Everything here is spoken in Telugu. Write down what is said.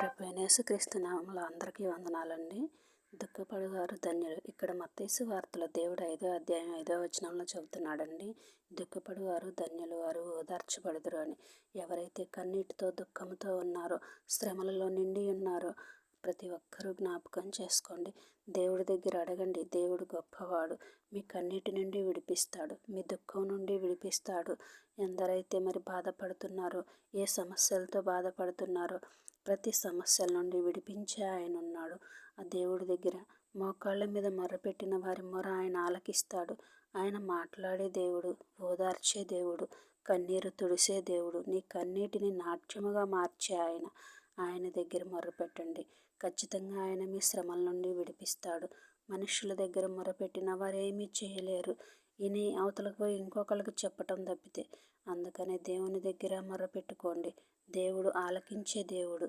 ప్రభు అయిన యేసుక్రీస్తు నామములో అందరికీ వందనాలండి. దుఃఖపడువారు ధన్యులు. ఇక్కడ మత్తయి వార్తలో దేవుడు 5వ అధ్యాయం 5వ వచనంలో చెబుతున్నాడండి. దుఃఖపడువారు ధన్యులు, వారు ఓదార్చబడుదురు అని. ఎవరైతే కన్నీటితో దుఃఖంతో ఉన్నారో, శ్రమలలో నిండి ఉన్నారో ప్రతి ఒక్కరూ జ్ఞాపకం చేసుకోండి. దేవుడి దగ్గర అడగండి. దేవుడు గొప్పవాడు. మీ కన్నీటి నుండి విడిపిస్తాడు, మీ దుఃఖం నుండి విడిపిస్తాడు. ఎందరైతే మరి బాధపడుతున్నారో, ఏ సమస్యలతో బాధపడుతున్నారో ప్రతి సమస్యల నుండి విడిపించే ఆయన ఉన్నాడు. ఆ దేవుడి దగ్గర మోకాళ్ళ మీద మొరపెట్టిన వారి మొర ఆయన ఆలకిస్తాడు. ఆయన మాట్లాడే దేవుడు, ఓదార్చే దేవుడు, కన్నీరు తుడిసే దేవుడు. నీ కన్నీటిని నాట్యముగా మార్చే ఆయన దగ్గర మొరపెట్టండి. ఖచ్చితంగా ఆయన మీ శ్రమల నుండి విడిపిస్తాడు. మనుషుల దగ్గర మొరపెట్టిన వారు ఏమీ చేయలేరు, ఇని అవతలకు ఇంకొకరికి చెప్పటం తప్పితే. అందుకనే దేవుని దగ్గర మొరపెట్టుకోండి. దేవుడు ఆలకించే దేవుడు,